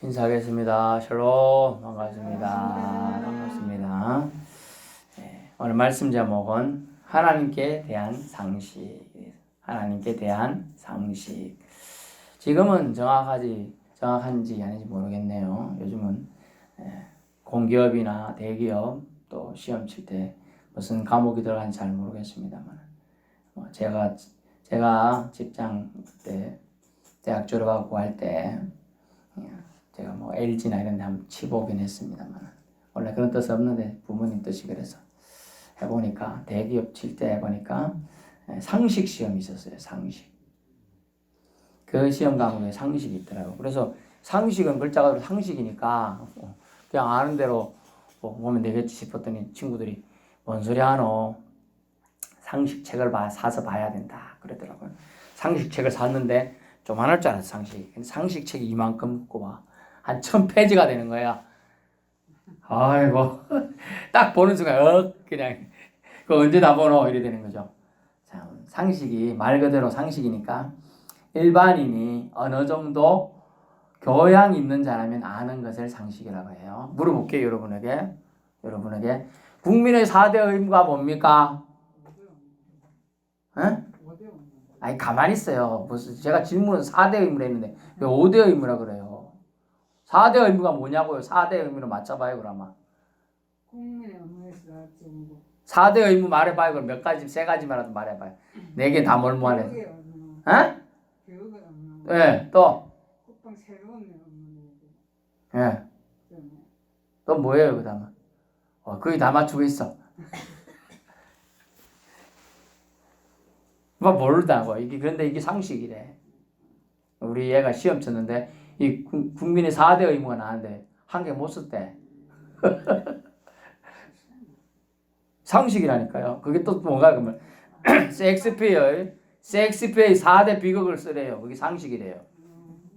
인사하겠습니다. 샬롬. 반갑습니다. 반갑습니다. 네, 오늘 말씀 제목은 하나님께 대한 상식. 하나님께 대한 상식. 지금은 정확한지 아닌지 모르겠네요. 요즘은 공기업이나 대기업 또 시험 칠 때 무슨 과목이 들어가는지 잘 모르겠습니다만, 제가 직장 때 대학 졸업하고 할 때 제가 LG나 이런 데 한번 치보긴 했습니다만, 원래 그런 뜻 없는데 부모님 뜻이 그래서 해보니까 대기업 칠 때 해보니까 상식 시험이 있었어요. 상식. 그 시험 과목에 상식이 있더라고요. 그래서 상식은 글자 그대로 상식이니까 그냥 아는 대로 보면 되겠지 싶었더니 친구들이 뭔 소리 하노? 상식 책을 사서 봐야 된다 그러더라고요. 상식 책을 샀는데 좀 안 할 줄 알았어. 상식 책이 이만큼 꼽아 한 1000페이지가 되는 거야. 아이고 딱 보는 순간 그냥 그거 언제 다 보노 이래 되는 거죠. 자, 상식이 말 그대로 상식이니까 일반인이 어느 정도 교양 있는 자라면 아는 것을 상식이라고 해요. 물어볼게요. 여러분에게 국민의 4대 의무가 뭡니까? 에? 아니 가만히 있어요. 무슨 제가 질문은 4대 의무를 했는데 왜 5대 의무라 그래요? 4대 의무가 뭐냐고요? 4대 의무를 맞춰봐요 그러면. 국민의 의무에서 정부. 4대 의무 말해봐요. 그럼 몇 가지, 3가지만라도 말해봐요. 4개 다 뭘 말해? 교육의 의무. 에? 교육의 의무. 네, 또. 국방 새로운 의무. 예. 또 뭐예요 그 다음은? 거의 다 맞추고 있어. 모르다고. 그런데 이게 상식이래. 우리 얘가 시험 쳤는데, 이 국민의 4대 의무가 나왔는데, 한 개 못 썼대. 상식이라니까요. 그게 또 뭔가 그러면, 셰익스피어의 4대 비극을 쓰래요. 그게 상식이래요.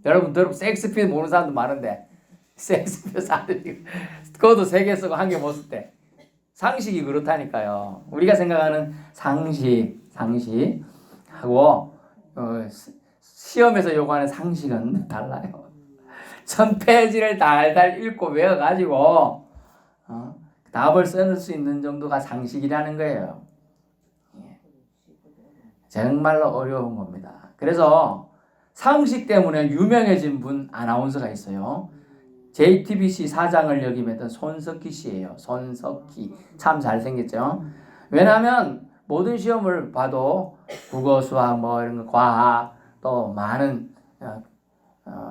여러분, 셰익스피어 모르는 사람도 많은데, 셰익스피어 4대 비극. 그것도 3개 쓰고 1개 못 썼대. 상식이 그렇다니까요. 우리가 생각하는 상식하고 시험에서 요구하는 상식은 달라요. 1000페이지를 달달 읽고 외워가지고 답을 써낼 수 있는 정도가 상식이라는 거예요. 정말로 어려운 겁니다. 그래서 상식 때문에 유명해진 분 아나운서가 있어요. JTBC 사장을 역임했던 손석희 씨예요. 손석희. 참 잘생겼죠. 왜냐하면 모든 시험을 봐도 국어, 수학, 이런 거, 과학, 또 많은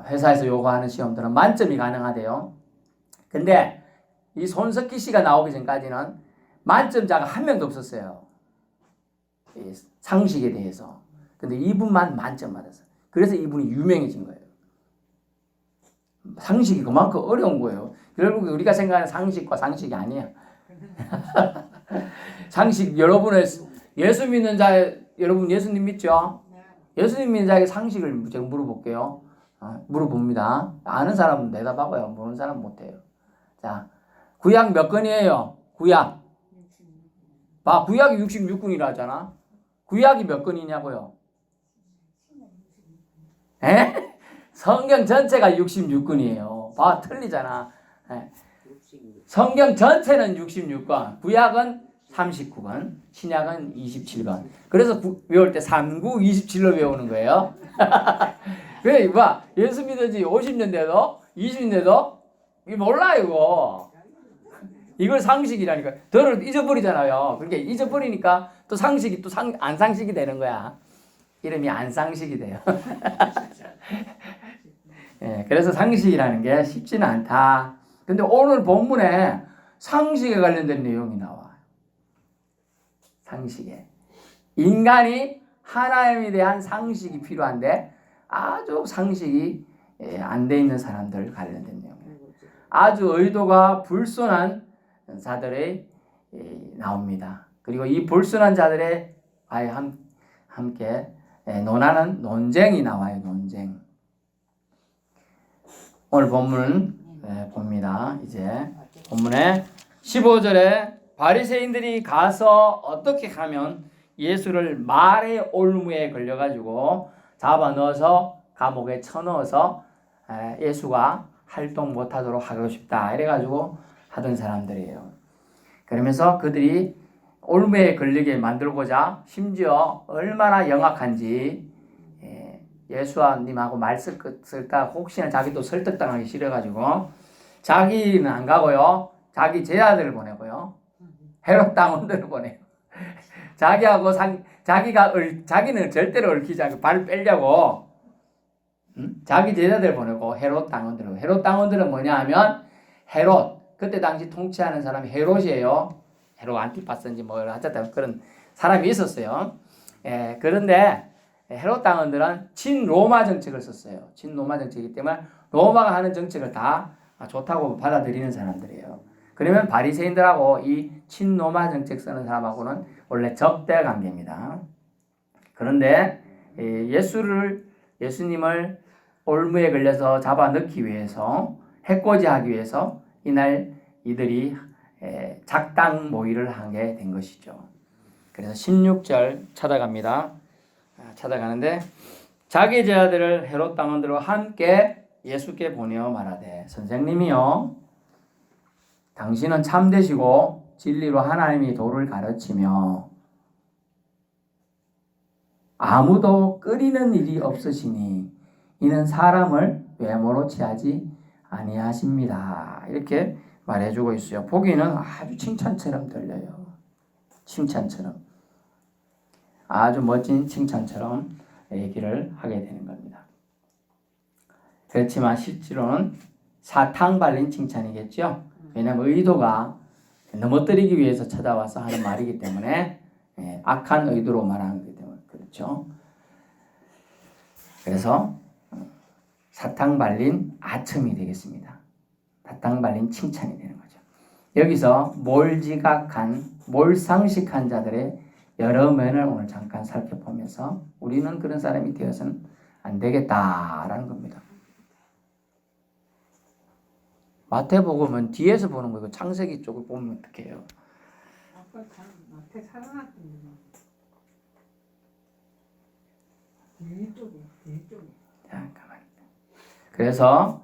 회사에서 요구하는 시험들은 만점이 가능하대요. 근데 이 손석희 씨가 나오기 전까지는 만점자가 한 명도 없었어요. 이 상식에 대해서. 근데 이분만 만점 받았어요. 그래서 이분이 유명해진 거예요. 상식이 그만큼 어려운 거예요. 결국 우리가 생각하는 상식과 상식이 아니야. 상식, 여러분의 예수 믿는 자, 여러분 예수님 믿죠? 예수님 믿는 자에게 상식을 제가 물어볼게요. 물어봅니다. 아는 사람은 대답하고요. 모르는 사람은 못해요. 자, 구약 몇 권이에요? 구약. 구약이 66권이라 하잖아. 구약이 몇 권이냐고요? 에? 성경 전체가 66권이에요. 틀리잖아. 성경 전체는 66권, 구약은 39권, 신약은 27권. 그래서 외울 때 39, 27로 외우는 거예요. 그래, 예수 믿은 지 50년 돼도, 20년 돼도, 몰라, 이거. 이걸 상식이라니까. 덜을 잊어버리잖아요. 그러니까 잊어버리니까 또 상식이 안상식이 되는 거야. 이름이 안상식이 돼요. 예, 그래서 상식이라는 게 쉽지는 않다. 근데 오늘 본문에 상식에 관련된 내용이 나와요. 상식에. 인간이 하나님에 대한 상식이 필요한데 아주 상식이 안 돼 있는 사람들 관련된 내용이에요. 아주 의도가 불순한 자들이 나옵니다. 그리고 이 불순한 자들의 함께 논하는 논쟁이 나와요. 논쟁. 오늘 본문 봅니다. 이제 본문에 15절에 바리새인들이 가서 어떻게 하면 예수를 말의 올무에 걸려가지고 잡아 넣어서 감옥에 쳐넣어서 예수가 활동 못하도록 하고 싶다 이래가지고 하던 사람들이에요. 그러면서 그들이 올무에 걸리게 만들고자 심지어 얼마나 영악한지 예수님하고 말 쓸까 혹시나 자기도 설득당하기 싫어가지고 자기는 안 가고요. 자기 제자들을 보내고요. 헤롯 당원들을 보내요. 자기는 절대로 얽히지 않고 발을 빼려고 자기 제자들 보내고 헤롯 당원들은 뭐냐 하면 헤롯 그때 당시 통치하는 사람이 헤롯이에요. 헤롯 안티파스인지 뭐 어쨌든 그런 사람이 있었어요. 그런데 헤롯 당원들은 친로마 정책을 썼어요. 친로마 정책이기 때문에 로마가 하는 정책을 다 좋다고 받아들이는 사람들이에요. 그러면 바리새인들하고 이 친로마 정책 쓰는 사람하고는 원래 적대 관계입니다. 그런데 예수님을 올무에 걸려서 잡아 넣기 위해서 해코지하기 위해서 이날 이들이 작당 모의를 하게 된 것이죠. 그래서 16절 찾아갑니다. 찾아가는데 자기 제자들을 헤롯 당원들과 함께 예수께 보내어 말하되 선생님이요 당신은 참되시고 진리로 하나님이 도를 가르치며 아무도 끓이는 일이 없으시니 이는 사람을 외모로 취하지 아니하십니다. 이렇게 말해주고 있어요. 보기는 아주 칭찬처럼 들려요. 칭찬처럼. 아주 멋진 칭찬처럼 얘기를 하게 되는 겁니다. 그렇지만 실제로는 사탕 발린 칭찬이겠죠. 왜냐하면 의도가 넘어뜨리기 위해서 찾아와서 하는 말이기 때문에 악한 의도로 말하는 거기 때문에 그렇죠. 그래서 사탕 발린 아첨이 되겠습니다. 사탕 발린 칭찬이 되는 거죠. 여기서 몰상식한 자들의 여러 면을 오늘 잠깐 살펴보면서 우리는 그런 사람이 되어서는 안 되겠다라는 겁니다. 마태복음은 뒤에서 보는 거고 창세기 쪽을 보면 어떻게 해요? 아빠 마태 살아났던데. 뒤쪽에. 잠깐만. 그래서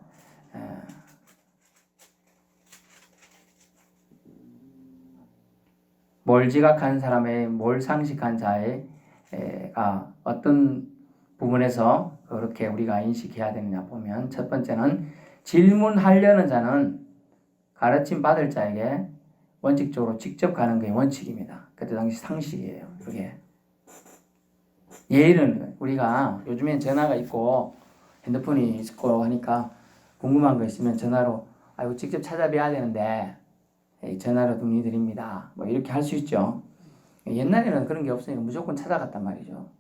몰지각한 사람의 몰상식한 자가 어떤 부분에서 그렇게 우리가 인식해야 되느냐 보면 첫 번째는 질문하려는 자는 가르침 받을 자에게 원칙적으로 직접 가는 게 원칙입니다. 그때 당시 상식이에요. 그게 예의는 우리가 요즘엔 전화가 있고 핸드폰이 있고 하니까 궁금한 거 있으면 전화로 이거 직접 찾아뵈야 되는데 전화로 문의드립니다. 뭐 이렇게 할 수 있죠. 옛날에는 그런 게 없으니까 무조건 찾아갔단 말이죠.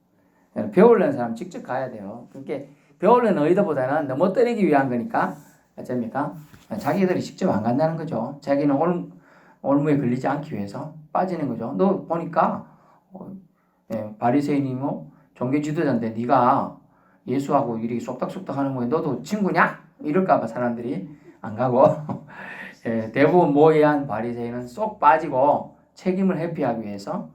배우려는 사람 직접 가야 돼요. 그렇게 배우려는 의도보다는 넘어뜨리기 위한 거니까 어쩝니까? 자기들이 직접 안 간다는 거죠. 자기는 올무에 걸리지 않기 위해서 빠지는 거죠. 너 보니까 바리새인이고 종교 지도자인데 네가 예수하고 이렇게 쏙닥쏙닥 하는 거에 너도 친구냐? 이럴까 봐 사람들이 안 가고 대부분 모해한 바리새인은 쏙 빠지고 책임을 회피하기 위해서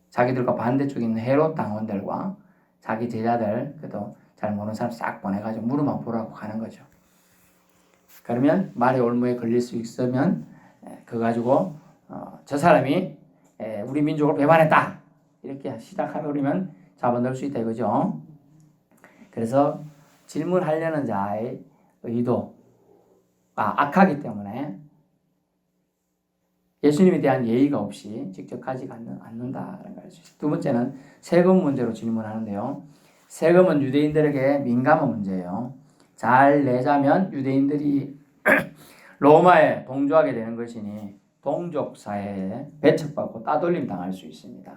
자기들과 반대쪽에 있는 헤롯 당원들과 자기 제자들 그래도 잘 모르는 사람 싹 보내가지고 무릎만 보라고 가는 거죠. 그러면 말의 올무에 걸릴 수 있으면 그거 가지고 저 사람이 우리 민족을 배반했다 이렇게 시작해버리면 잡아넣을 수 있다 이거죠. 그래서 질문하려는 자의 의도가 악하기 때문에 예수님에 대한 예의가 없이 직접 가지 않는다는 걸 알 수 있어요. 두 번째는 세금 문제로 질문하는데요. 세금은 유대인들에게 민감한 문제예요. 잘 내자면 유대인들이 로마에 동조하게 되는 것이니 동족 사회에 배척받고 따돌림 당할 수 있습니다.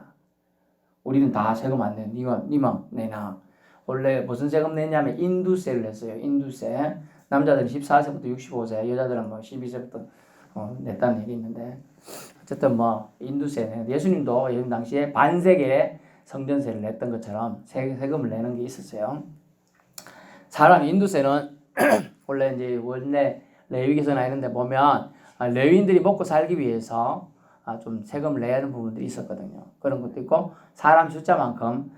우리는 다 세금 안 내. 니만 내나. 원래 무슨 세금 냈냐면 인두세를 냈어요. 인두세. 남자들은 14세부터 65세, 여자들은 뭐 12세부터 냈다는 얘기 있는데 어쨌든 뭐 인두세. 예수님도 이 당시에 반세계 성전세를 냈던 것처럼 세금을 내는 게 있었어요. 사람 인두세는 원래 이제 레위기서나 이런 데 보면 레위인들이 먹고 살기 위해서 좀 세금을 내야 하는 부분들이 있었거든요. 그런 것도 있고 사람 숫자만큼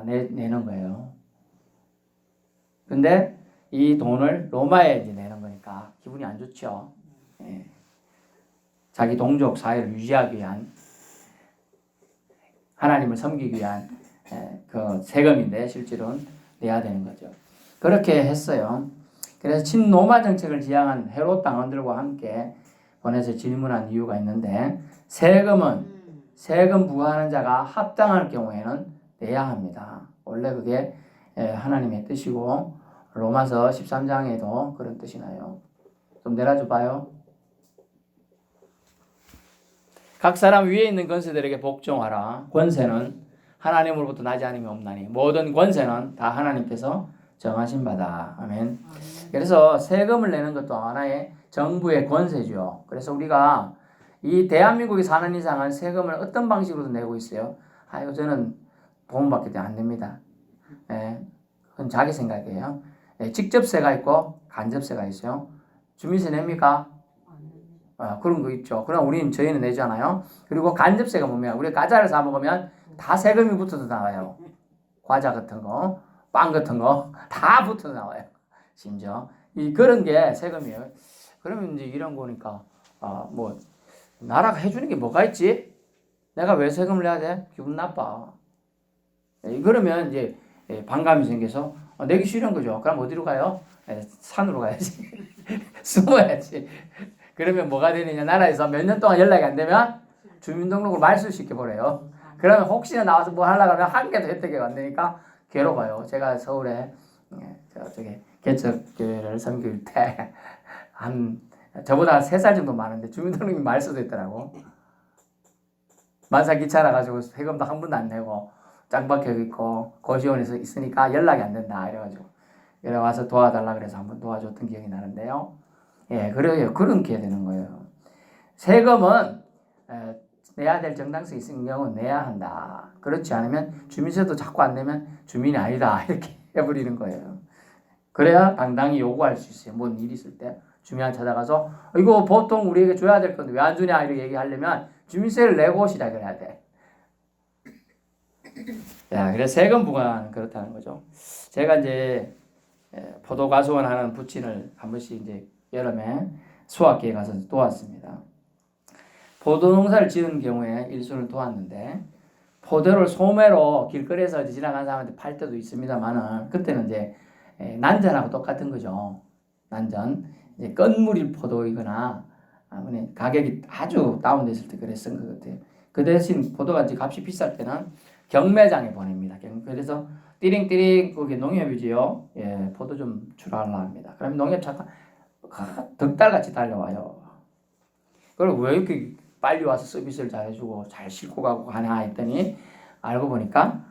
내는 거예요. 근데 이 돈을 로마에 이제 내는 거니까 기분이 안 좋죠. 예. 자기 동족 사회를 유지하기 위한 하나님을 섬기기 위한 그 세금인데 실제로는 내야 되는 거죠. 그렇게 했어요. 그래서 친로마 정책을 지향한 헤롯 당원들과 함께 보내서 질문한 이유가 있는데 세금 부과하는 자가 합당할 경우에는 내야 합니다. 원래 그게 하나님의 뜻이고 로마서 13장에도 그런 뜻이 나요. 좀 내려줘 봐요. 각 사람 위에 있는 권세들에게 복종하라. 권세는 하나님으로부터 나지 않음이 없나니 모든 권세는 다 하나님께서 정하신 바다. 아멘. 그래서 세금을 내는 것도 하나의 정부의 권세죠. 그래서 우리가 이 대한민국에 사는 이상은 세금을 어떤 방식으로도 내고 있어요. 저는 보험받기 때문에 안 냅니다. 그건 자기 생각이에요. 직접세가 있고 간접세가 있어요. 주민세 냅니까? 그런 거 있죠. 그럼 저희는 내잖아요. 그리고 간접세가 뭡니까? 우리 과자를 사 먹으면 다 세금이 붙어서 나와요. 과자 같은 거, 빵 같은 거 다 붙어서 나와요. 심지어 그런 게 세금이에요. 그러면 이제 이런 거니까 뭐 나라가 해주는 게 뭐가 있지? 내가 왜 세금을 내야 돼? 기분 나빠. 그러면 이제 반감이 생겨서 내기 싫은 거죠. 그럼 어디로 가요? 산으로 가야지. 숨어야지. 그러면 뭐가 되느냐? 나라에서 몇 년 동안 연락이 안 되면 주민등록을 말소시켜버려요. 그러면 혹시나 나와서 뭐 하려고 하면 한 개도 혜택이 안 되니까 괴로워요. 제가 서울에 저쪽에 개척교회를 섬길 때 저보다 3살 정도 많은데 주민등록이 말소도 있더라고. 만사 귀찮아 가지고 세금도 한 번도 안 내고 짱 박혀 있고 고시원에서 있으니까 연락이 안 된다 이래가지고 그래 와서 도와달라 그래서 한번 도와줬던 기억이 나는데요. 그래요. 그렇게 되는 거예요. 세금은 내야 될 정당성이 있는 경우는 내야 한다. 그렇지 않으면 주민세도 자꾸 안 내면 주민이 아니다 이렇게 해버리는 거예요. 그래야 당당히 요구할 수 있어요. 뭔 일이 있을 때 주민한테 찾아가서 이거 보통 우리에게 줘야 될 건데 왜 안 주냐 이렇게 얘기하려면 주민세를 내고 시작을 해야 돼. 그래서 세금 부과는 그렇다는 거죠. 제가 이제 포도 과수원 하는 부친을 한 번씩 이제 여름에 수확기에 가서 도왔습니다. 포도 농사를 지은 경우에 일손을 도왔는데 포도를 소매로 길거리에서 지나가는 사람한테 팔 때도 있습니다만은 그때는 이제 난전하고 똑같은 거죠. 난전 이제 끈물일 포도이거나 가격이 아주 다운됐을 때 그랬던 것 같아요. 그 대신 포도가 이제 값이 비쌀 때는 경매장에 보냅니다. 그래서 띠링띠링 거기 농협이지요. 포도 좀 주라라 합니다. 그러면 농협차가 덕달같이 달려와요. 그리고 왜 이렇게 빨리 와서 서비스를 잘 해주고 잘 싣고 가고 하냐 했더니 알고 보니까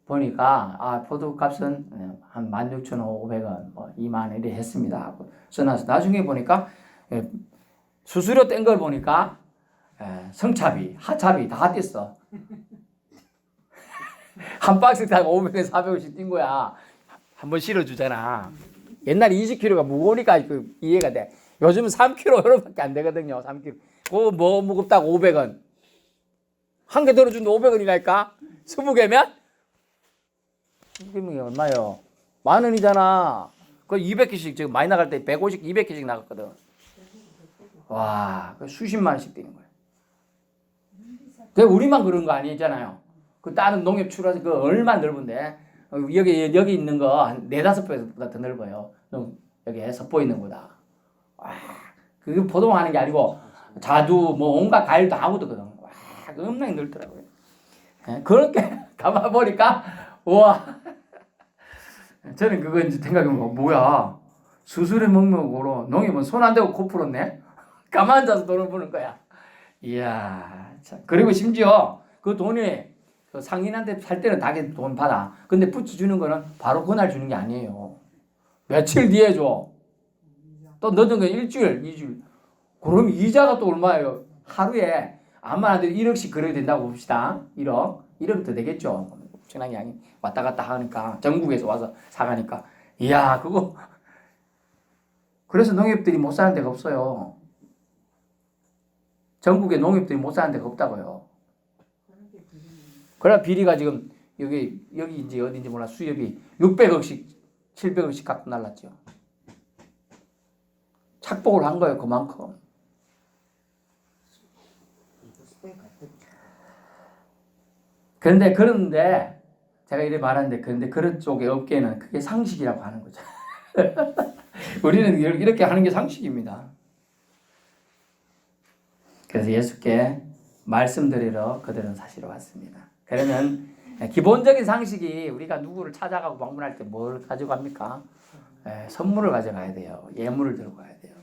보니까 포도 값은 한 16,500원 뭐 2만 원 이래 했습니다 하고 써놔서 나중에 보니까 수수료 뗀 걸 보니까 성차비 하차비 다 뗐어. 한 박스 타고 500원 400원씩 뛴 거야. 한번 실어주잖아. 옛날에 20kg가 무거우니까 이해가 돼. 요즘은 3kg밖에 안 되거든요. 3kg. 뭐 무겁다고 500원. 한 개 들어준데 500원이랄까? 20개면? 20개면 얼마요? 10,000원이잖아. 그 200개씩 지금 많이 나갈 때 150, 200개씩 나갔거든. 와, 수십만 원씩 뛰는 거야. 그 우리만 그런 거 아니잖아요. 그 다른 농협 출하서 그 얼마나 넓은데 여기 있는 거 한 4-5배보다 더 넓어요. 여기 서포 있는 거다. 와, 그게 포도하는 게 아니고 자두 뭐 온갖 과일도 아무도거든. 와, 그 엄청나게 넓더라고요. 그렇게 가만 보니까 와, 저는 그거 이제 생각해보면 뭐야, 수술의 목록으로 농협은 손 안 대고 코 풀었네. 가만 앉아서 돈을 버는 거야. 이야, 참. 그리고 심지어 그 돈이 그 상인한테 살 때는 다 돈 받아. 근데 부치 주는 거는 바로 그날 주는 게 아니에요. 며칠 뒤에 줘. 또 늦은 건 일주일, 2주일. 그럼 이자가 또 얼마예요? 하루에 아마 안 돼도 1억씩 그려야 된다고 봅시다. 1억 더 되겠죠. 엄청난 양이 왔다 갔다 하니까 전국에서 와서 사가니까. 이야, 그거. 그래서 농협들이 못 사는 데가 없어요. 전국에 농협들이 못 사는 데가 없다고요. 그래 비리가 지금 여기 이제 어딘지 몰라 수협이 600억씩 700억씩 갖고 날랐죠. 착복을 한 거예요. 그만큼. 그런데 제가 이래 말하는데 그런데 그런 쪽의 업계는 그게 상식이라고 하는 거죠. 우리는 이렇게 하는 게 상식입니다. 그래서 예수께 말씀드리러 그들은 사시러 왔습니다. 그러면 기본적인 상식이 우리가 누구를 찾아가고 방문할 때 뭘 가져갑니까? 선물을 가져가야 돼요. 예물을 들고 가야 돼요.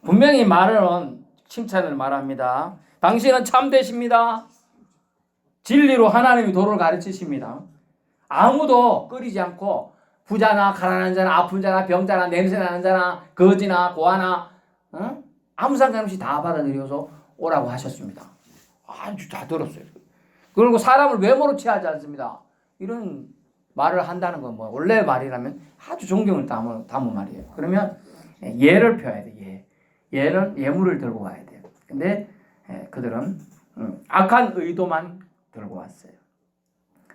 분명히 말은 칭찬을 말합니다. 당신은 참되십니다. 진리로 하나님의 도를 가르치십니다. 아무도 꺼리지 않고 부자나 가난한 자나 아픈 자나 병자나 냄새나는 자나 거지나 고아나 아무 상관없이 다 받아들여서 오라고 하셨습니다. 아주 다 들었어요. 그리고 사람을 외모로 취하지 않습니다. 이런 말을 한다는 건 뭐 원래 말이라면 아주 존경을 담은 말이에요. 그러면 예를 펴야 돼. 예는 예물을 들고 와야 돼요. 근데 그들은 악한 의도만 들고 왔어요.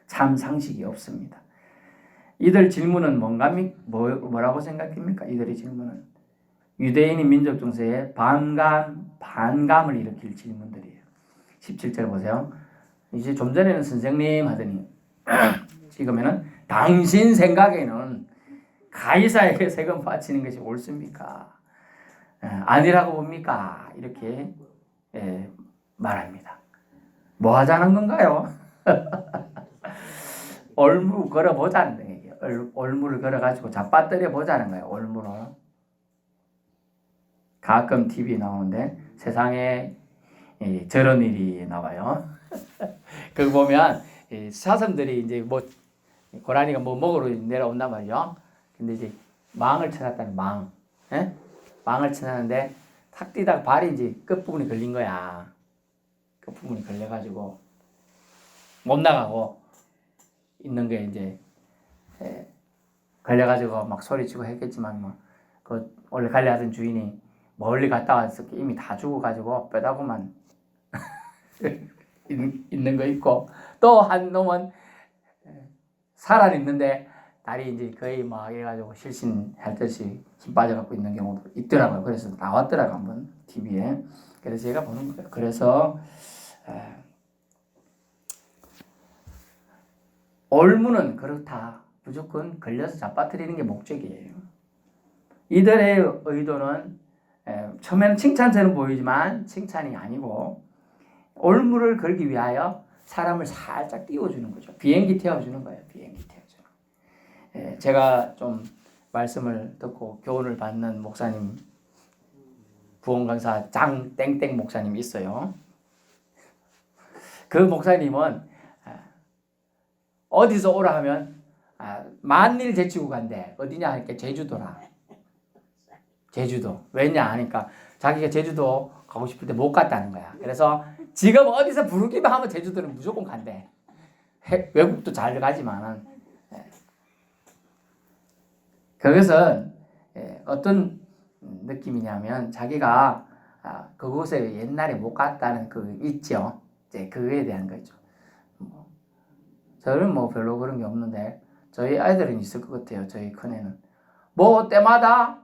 참 상식이 없습니다. 이들 질문은 뭐라고 생각합니까? 이들의 질문은 유대인인 민족 중세에 반감을 일으킬 질문들이에요. 17절 보세요. 이제 좀 전에는 선생님 하더니 지금에는 당신 생각에는 가이사에게 세금 바치는 것이 옳습니까? 아니라고 봅니까? 이렇게 말합니다. 뭐 하자는 건가요? 얼무 걸어보자는 거예요. 얼무를 걸어가지고 잡아뜨려 보자는 거예요. 얼무로. 가끔 TV 나오는데 세상에 저런 일이 나와요. 그거 보면 사슴들이 이제 뭐 고라니가 뭐 먹으러 내려온단 말이죠. 근데 이제 망을 찾았다는 망. 망을 찾았는데 탁 뛰다가 발이 이제 끝부분이 걸린 거야. 끝부분이 걸려가지고 못 나가고 있는 게 이제 걸려가지고 막 소리치고 했겠지만 뭐 그 원래 관리하던 주인이 멀리 갔다 와서 이미 다 죽어가지고 뼈다구만 있는 거 있고 또 한 놈은 살아있는데 다리 이제 거의 막 해가지고 실신할 듯이 힘 빠져갖고 있는 경우도 있더라고요. 그래서 나왔더라고 한번 TV에. 그래서 제가 보는 거예요. 그래서 올무는 그렇다. 무조건 걸려서 잡아뜨리는 게 목적이에요. 이들의 의도는 처음에는 칭찬처럼 보이지만 칭찬이 아니고 올무를 걸기 위하여 사람을 살짝 띄워주는 거죠. 비행기 태워주는 거예요. 비행기 태워주는 거예요. 제가 좀 말씀을 듣고 교훈을 받는 목사님, 부원강사 장땡땡 목사님 있어요. 그 목사님은 어디서 오라 하면 만일 제치고 간대. 어디냐 하니까 제주도라. 제주도. 왜냐 하니까 자기가 제주도 가고 싶을 때 못 갔다는 거야. 그래서 지금 어디서 부르기만 하면 제주도는 무조건 간대. 외국도 잘 가지만은 그것은 어떤 느낌이냐면 자기가 그곳에 옛날에 못 갔다는 그 있죠. 이제 그거에 대한 거죠. 저는 뭐 별로 그런 게 없는데 저희 아이들은 있을 것 같아요. 저희 큰애는 뭐 때마다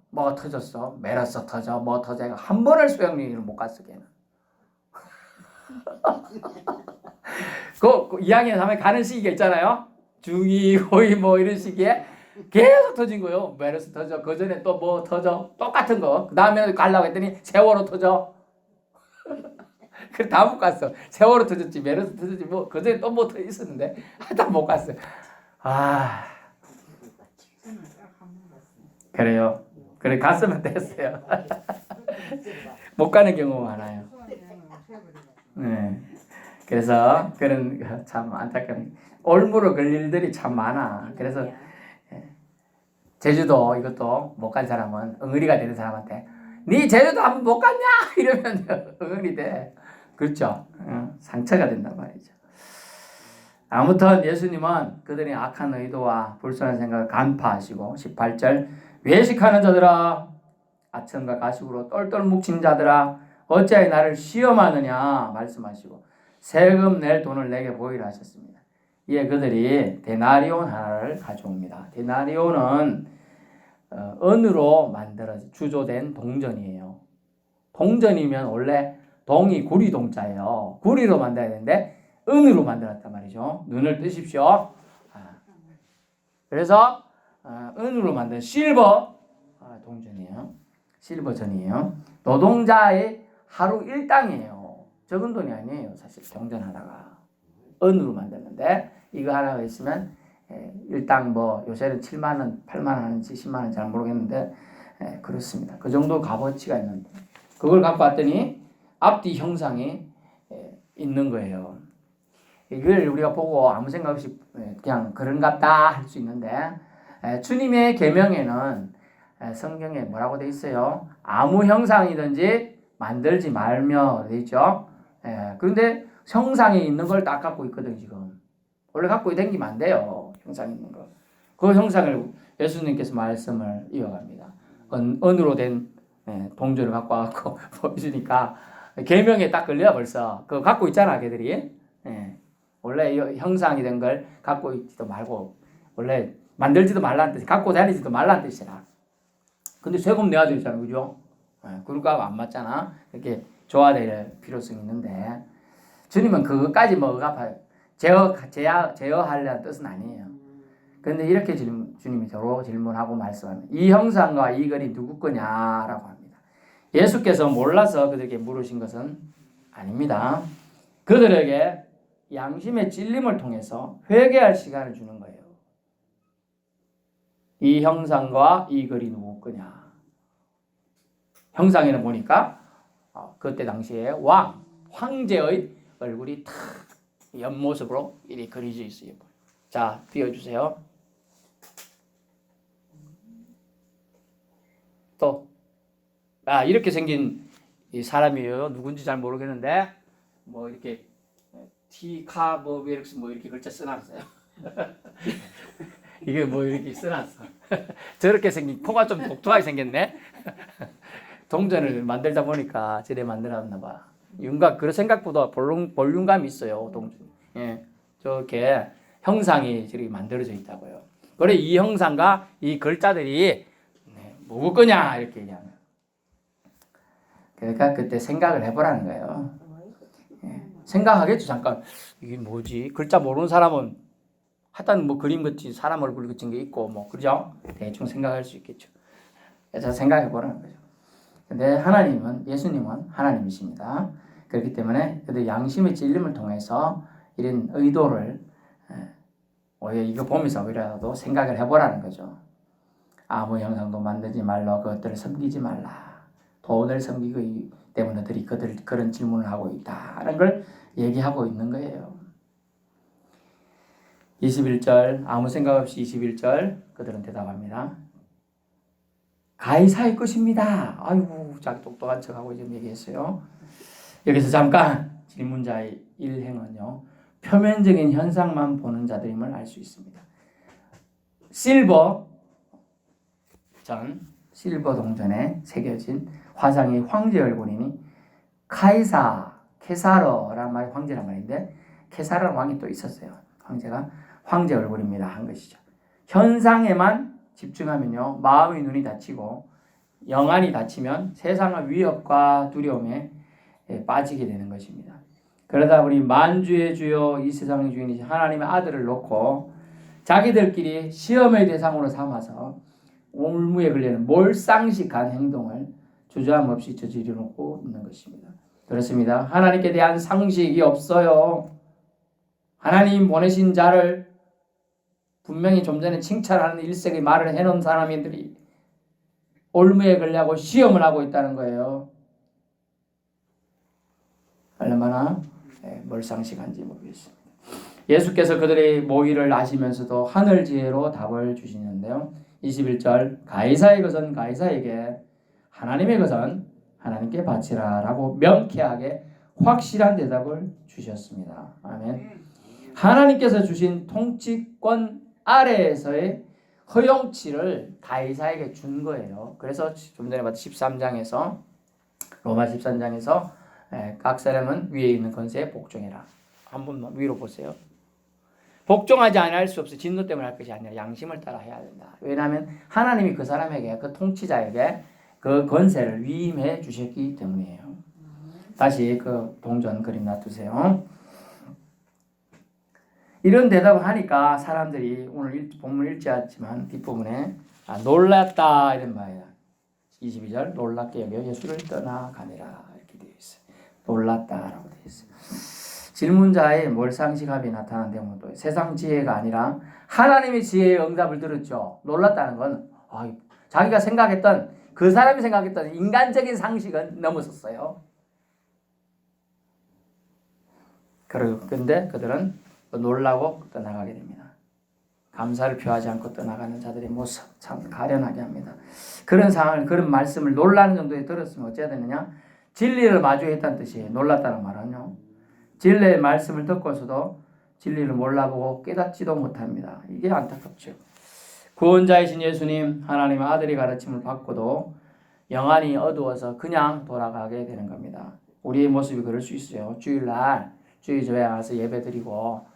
뭐가 터졌어, 메라스 터져, 뭐 터져. 한 번을 수영여행을 못 갔어 걔는. 그 2학년 하면 가는 시기가 있잖아요. 중2, 고2 뭐 이런 시기에 계속 터진 거예요. 메르스 터져. 그 전에 또 뭐 터져. 똑같은 거. 그 다음에 가려고 했더니 세월호 터져. 그래 다 못 갔어. 세월호 터졌지, 메르스 터졌지, 뭐 그 전에 또 뭐 터 있었는데 다 못 갔어. 그래요. 그래 갔으면 됐어요. 못 가는 경우가 많아요. 네. 그래서 그런 참 안타까운 올무로 걸릴 일들이 참 많아. 그래서 제주도 이것도 못 간 사람은 응어리가 되는 사람한테 네 제주도 한번 못 갔냐 이러면 응어리 돼. 그렇죠. 상처가 된단 말이죠. 아무튼 예수님은 그들의 악한 의도와 불순한 생각을 간파하시고 18절 외식하는 자들아 아첨과 가식으로 똘똘 묵힌 자들아 어찌하여 나를 시험하느냐 말씀하시고 세금 낼 돈을 내게 보이라 하셨습니다. 예, 그들이 데나리온 하나를 가져옵니다. 데나리온은 은으로 만들어진 주조된 동전이에요. 동전이면 원래 동이 구리 동자예요. 구리로 만들어야 되는데 은으로 만들었단 말이죠. 눈을 뜨십시오. 그래서 은으로 만든 실버 동전이에요. 실버전이에요. 노동자의 하루 일당이에요. 적은 돈이 아니에요. 사실 동전 하나가 은으로 만들었는데 이거 하나가 있으면 일당 뭐 요새는 7만 원, 8만 원 하는지 10만 원 잘 모르겠는데 그렇습니다. 그 정도 값어치가 있는데 그걸 갖고 왔더니 앞뒤 형상이 있는 거예요. 이걸 우리가 보고 아무 생각 없이 그냥 그런갑다 할 수 있는데 주님의 계명에는 성경에 뭐라고 돼 있어요? 아무 형상이든지 만들지 말며 돼 있죠. 그런데 형상이 있는 걸 딱 갖고 있거든 지금. 원래 갖고 다니면 안 돼요. 형상 있는 거. 그 형상을 예수님께서 말씀을 이어갑니다. 은으로 된 동전을 갖고 와갖고 보여주니까 계명에 딱 걸려 벌써. 그거 갖고 있잖아 걔들이. 원래 형상이 된 걸 갖고 있지도 말고 원래 만들지도 말라는 뜻이 갖고 다니지도 말라는 뜻이라. 근데 세금 내야 되잖아, 그죠? 그러니까 안 맞잖아. 이렇게 조화될 필요성이 있는데 주님은 그것까지 뭐 갚아요. 제어하려는 뜻은 아니에요. 그런데 이렇게 주님이 서로 질문하고 말씀합니다. 이 형상과 이 글이 누구 거냐라고 합니다. 예수께서 몰라서 그들에게 물으신 것은 아닙니다. 그들에게 양심의 찔림을 통해서 회개할 시간을 주는 거예요. 이 형상과 이 글이 누구 거냐. 형상에는 보니까 그때 당시에 황제의 얼굴이 탁 옆모습으로 이렇게 그려져 있어요. 자, 띄워주세요. 또 이렇게 생긴 이 사람이에요. 누군지 잘 모르겠는데 뭐 이렇게 티카 뭐 이렇게 글자 써놨어요. 이게 뭐 이렇게 써놨어. 저렇게 생긴 코가 좀 독특하게 생겼네. 동전을 만들다 보니까 저래 만들었나 봐. 윤곽 그 생각보다 볼륨감이 있어요. 동전. 예, 저렇게 형상이 저렇게 만들어져 있다고요. 그래 이 형상과 이 글자들이 뭐고 거냐 이렇게 얘기하는. 그러니까 그때 생각을 해보라는 거예요. 생각하겠죠. 잠깐 이게 뭐지? 글자 모르는 사람은 하여튼 뭐 그림 그치 사람 얼굴 그친 게 있고 뭐 그죠? 대충 생각할 수 있겠죠. 그래서 생각해 보라는 거죠. 근데 하나님은 예수님은 하나님이십니다. 그렇기 때문에 그들 양심의 찔림을 통해서 이런 의도를 오히려 이거 보면서 우리라도 생각을 해보라는 거죠. 아무 형상도 만들지 말라. 그것들을 섬기지 말라. 돈을 섬기기 때문에 그들이 그런 질문을 하고 있다는 걸 얘기하고 있는 거예요. 21절 아무 생각 없이 21절 그들은 대답합니다. 가이사의 것입니다. 아이고 자기 똑똑한 척하고 지금 얘기했어요. 여기서 잠깐 질문자의 일행은요. 표면적인 현상만 보는 자들임을 알 수 있습니다. 실버 동전에 새겨진 화상의 황제 얼굴이니 케사르란 말이 황제란 말인데 케사르 왕이 또 있었어요. 황제가 황제 얼굴입니다 한 것이죠. 현상에만 집중하면요 마음의 눈이 닫히고 영안이 닫히면 세상의 위협과 두려움에 빠지게 되는 것입니다. 그러다 보니 만주의 주요 이 세상의 주인이신 하나님의 아들을 놓고 자기들끼리 시험의 대상으로 삼아서 올무에 걸리는 몰상식한 행동을 주저함 없이 저지르고 있는 것입니다. 그렇습니다. 하나님께 대한 상식이 없어요. 하나님 보내신 자를 분명히 좀 전에 칭찬하는 일색의 말을 해놓은 사람들이 올무에 걸려고 시험을 하고 있다는 거예요. 얼마나 몰상식한지 모르겠습니다. 예수께서 그들의 모의를 아시면서도 하늘 지혜로 답을 주시는데요. 21절 가이사의 것은 가이사에게 하나님의 것은 하나님께 바치라 라고 명쾌하게 확실한 대답을 주셨습니다. 아멘. 하나님께서 주신 통치권 아래에서의 허용치를 가이사에게 준 거예요. 그래서 좀 전에 봤던 13장에서 로마 13장에서 각 사람은 위에 있는 권세에 복종해라. 한 번만 위로 보세요. 복종하지 않을 수 없어. 진노 때문에 할 것이 아니라 양심을 따라 해야 된다. 왜냐하면 하나님이 그 사람에게, 그 통치자에게 그 권세를 위임해 주셨기 때문이에요. 다시 그 동전 그림 놔두세요. 이런 대답을 하니까 사람들이 오늘 본문 읽지 않지만 뒷부분에 놀랐다 이런 말이야. 22절 놀랍게 여겨 예수를 떠나가니라 이렇게 되어 있어요. 놀랐다라고 되어 있어요. 질문자의 몰상식함이 나타난 대목도 세상 지혜가 아니라 하나님의 지혜의 응답을 들었죠. 놀랐다는 건 자기가 생각했던 그 사람이 생각했던 인간적인 상식은 넘어섰어요. 그런데 그들은 놀라고 떠나가게 됩니다. 감사를 표하지 않고 떠나가는 자들의 모습 참 가련하게 합니다. 그런 상황을, 그런 말씀을 놀라는 정도에 들었으면 어찌해야 되느냐? 진리를 마주했다는 뜻이에요. 놀랐다는 말은요. 진리의 말씀을 듣고서도 진리를 몰라보고 깨닫지도 못합니다. 이게 안타깝죠. 구원자이신 예수님, 하나님의 아들이 가르침을 받고도 영안이 어두워서 그냥 돌아가게 되는 겁니다. 우리의 모습이 그럴 수 있어요. 주일날 주일교회 가서 예배드리고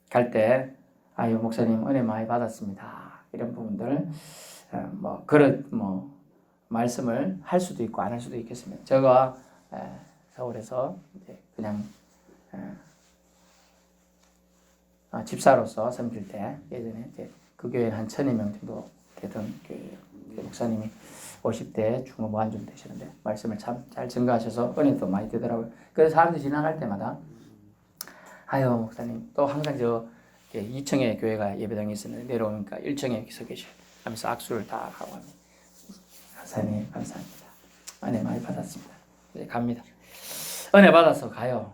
갈 때 아유 목사님 은혜 많이 받았습니다. 이런 부분들 말씀을 할 수도 있고 안 할 수도 있겠습니다. 제가 서울에서 그냥 집사로서 섬길 때 예전에 그 교회는 한 1,000명 정도 되던 교회예요. 목사님이 50대 중후반 좀 되시는데 말씀을 참 잘 증거하셔서 은혜도 많이 되더라고요. 그래서 사람들이 지나갈 때마다 아유 목사님 또 항상 2층에 교회가 예배당이 있었는데 내려오니까 1층에 서 계셔요. 하면서 악수를 다 하고 합니다. 목사님 감사합니다. 은혜 많이 받았습니다. 이제 갑니다. 은혜 받아서 가요.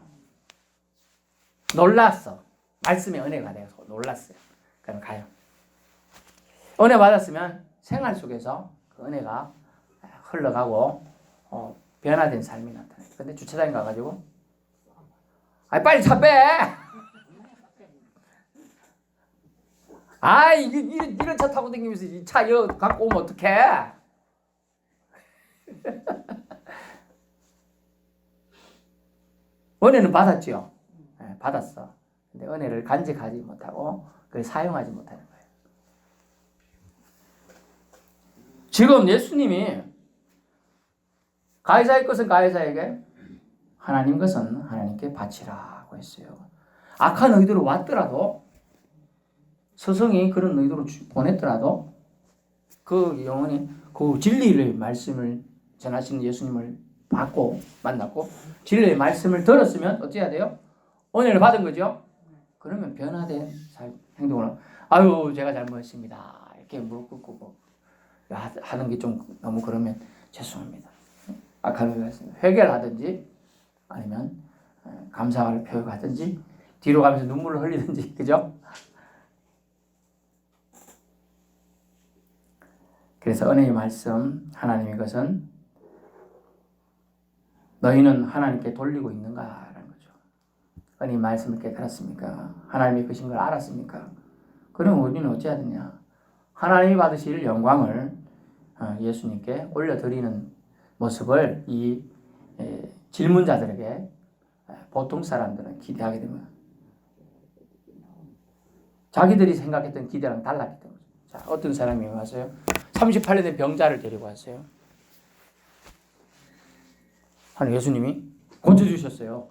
놀랐어. 말씀에 은혜가 돼서 놀랐어요. 그럼 가요. 은혜 받았으면 생활 속에서 그 은혜가 흘러가고 변화된 삶이 나타나요. 근데 주차장에 가가지고 빨리 차 빼! 이런 차 타고 다니면서 이 차 갖고 오면 어떡해? 은혜는 받았죠. 네, 받았어. 근데 은혜를 간직하지 못하고 그걸 사용하지 못하는 거예요. 지금 예수님이 가해자의 것은 가해자에게, 하나님 것은 하나님께 바치라고 했어요. 악한 의도로 왔더라도, 서성이 그런 의도로 보냈더라도 그 영혼이 그 진리의 말씀을 전하시는 예수님을 받고 만났고 진리의 말씀을 들었으면 어찌해야 돼요? 은혜를 받은 거죠. 그러면 변화된 행동을 제가 잘못했습니다. 이렇게 무릎 꿇고 하는 게 좀 너무 그러면 죄송합니다. 악한 의도가 있습니다. 회개를 하든지 아니면 감사를 표현하든지 뒤로 가면서 눈물을 흘리든지 그죠? 그래서 은혜의 말씀 하나님의 것은 너희는 하나님께 돌리고 있는가라는 거죠. 은혜의 말씀을 깨달았습니까? 하나님의 것인 걸 알았습니까? 그럼 우리는 어찌해야 되냐? 하나님이 받으실 영광을 예수님께 올려드리는 모습을 이 질문자들에게 보통 사람들은 기대하게 됩니다. 자기들이 생각했던 기대랑 달랐기 때문에. 자, 어떤 사람이 왔어요? 38년 된 병자를 데리고 왔어요. 예수님이 고쳐주셨어요.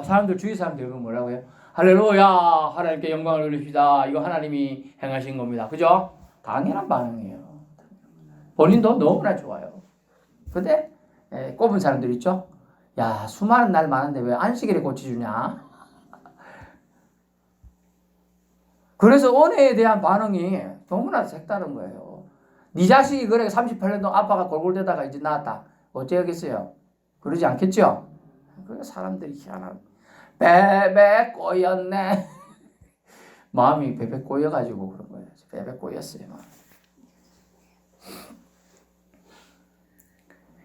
사람들, 주위 사람들이 뭐라고 해요? 할렐루야, 하나님께 영광을 올립시다. 이거 하나님이 행하신 겁니다. 그죠? 당연한 반응이에요. 본인도 너무나 좋아요. 근데 꼽은 사람들 있죠? 야, 수많은 날 많은데 왜 안식일에 고쳐주냐? 그래서 은혜에 대한 반응이 너무나 색다른 거예요. 네 자식이 그래 38년 동안 아빠가 골골대다가 이제 나았다. 어쩌겠어요? 그러지 않겠죠? 그래 사람들이 희한한 베베 꼬였네. 마음이 베베 꼬여가지고 그런 거예요. 베베 꼬였어요.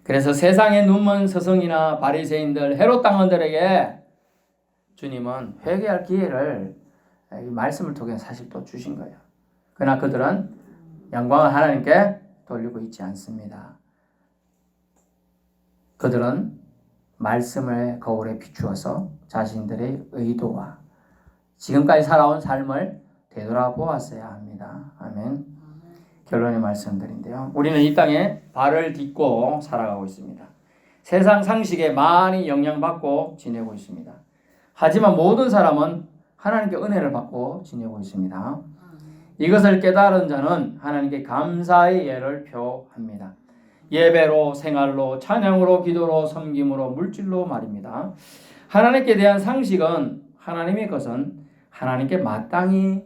그래서 세상의 눈먼 서성이나 바리새인들, 헤롯 당원들에게 주님은 회개할 기회를 이 말씀을 통해 사실 또 주신 거예요. 그러나 그들은 영광을 하나님께 돌리고 있지 않습니다. 그들은 말씀을 거울에 비추어서 자신들의 의도와 지금까지 살아온 삶을 되돌아보았어야 합니다. 아멘. 결론의 말씀드린데요. 우리는 이 땅에 발을 딛고 살아가고 있습니다. 세상 상식에 많이 영향받고 지내고 있습니다. 하지만 모든 사람은 하나님께 은혜를 받고 지내고 있습니다. 이것을 깨달은 자는 하나님께 감사의 예를 표합니다. 예배로, 생활로, 찬양으로, 기도로, 섬김으로, 물질로 말입니다. 하나님께 대한 상식은 하나님의 것은 하나님께 마땅히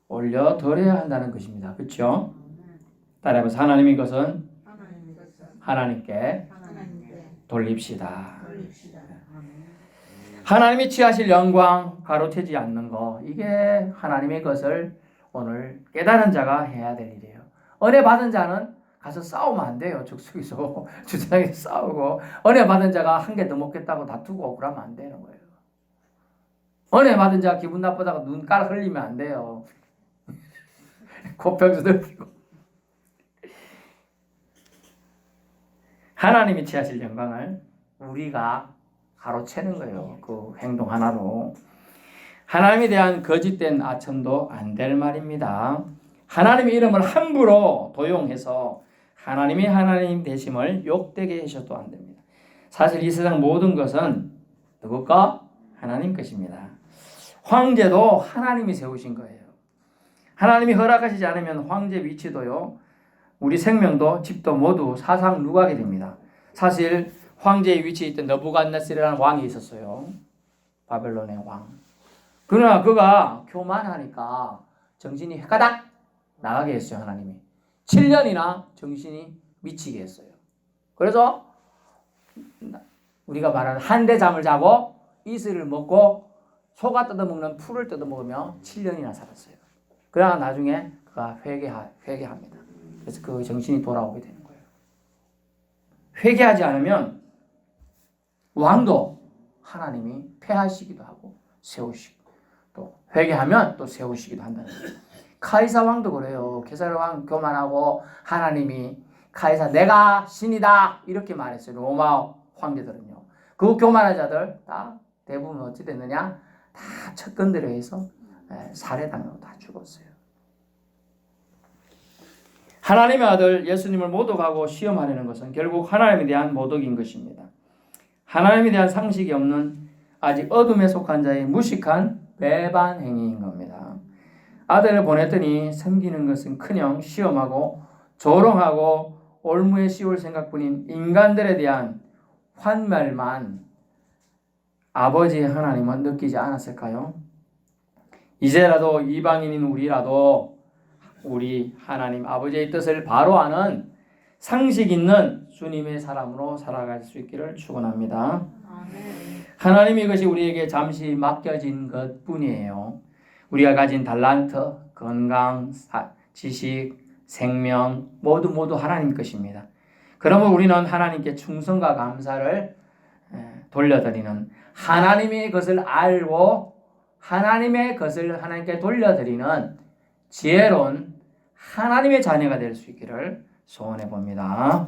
올려드려야 한다는 것입니다. 그렇죠? 따라해서 하나님의 것은 하나님께 돌립시다. 하나님이 취하실 영광 가로채지 않는 거, 이게 하나님의 것을 오늘 깨달은 자가 해야 될 일이에요. 은혜 받은 자는 가서 싸우면 안 돼요. 죽수기서 주차장에서 싸우고, 은혜 받은 자가 한 개 더 먹겠다고 다투고 그러면 안 되는 거예요. 은혜 받은 자가 기분 나쁘다고 눈깔 흘리면 안 돼요. 코평수 들피고. 하나님이 취하실 영광을 우리가 가로채는 거예요. 그 행동 하나로. 하나님에 대한 거짓된 아첨도 안 될 말입니다. 하나님의 이름을 함부로 도용해서 하나님이 하나님 되심을 욕되게 하셔도 안 됩니다. 사실 이 세상 모든 것은 누구 거? 하나님 것입니다. 황제도 하나님이 세우신 거예요. 하나님이 허락하시지 않으면 황제 위치도요, 우리 생명도 집도 모두 사상 누각이 됩니다. 사실 황제의 위치에 있던 느부갓네살이라는 왕이 있었어요. 바벨론의 왕. 그러나 그가 교만하니까 정신이 헷가닥 나가게 했어요. 하나님이 7년이나 정신이 미치게 했어요. 그래서 우리가 말하는 한대 잠을 자고 이슬을 먹고 소가 뜯어먹는 풀을 뜯어먹으며 7년이나 살았어요. 그러나 나중에 그가 회개합니다. 그래서 그 정신이 돌아오게 되는 거예요. 회개하지 않으면 왕도 하나님이 폐하시기도 하고 세우시고, 또 회개하면 또 세우시기도 한다는 거예요. 카이사 왕도 그래요. 게사르 왕 교만하고 하나님이 카이사 내가 신이다 이렇게 말했어요. 로마 황제들은요. 그 교만한 자들 다 대부분 어찌 됐느냐? 다 척근들에 의해서 살해당하고 다 죽었어요. 하나님의 아들 예수님을 모독하고 시험하려는 것은 결국 하나님에 대한 모독인 것입니다. 하나님에 대한 상식이 없는 아직 어둠에 속한 자의 무식한 배반 행위인 겁니다. 아들을 보냈더니 섬기는 것은 커녕 시험하고 조롱하고 올무에 씌울 생각뿐인 인간들에 대한 환멸만 아버지 하나님은 느끼지 않았을까요? 이제라도 이방인인 우리라도 우리 하나님 아버지의 뜻을 바로 아는 상식 있는 주님의 사람으로 살아갈 수 있기를 축원합니다. 하나님이 이것이 우리에게 잠시 맡겨진 것뿐이에요. 우리가 가진 달란트, 건강, 지식, 생명 모두 하나님 것입니다. 그러면 우리는 하나님께 충성과 감사를 돌려드리는, 하나님의 것을 알고 하나님의 것을 하나님께 돌려드리는 지혜로운 하나님의 자녀가 될 수 있기를 소원해 봅니다.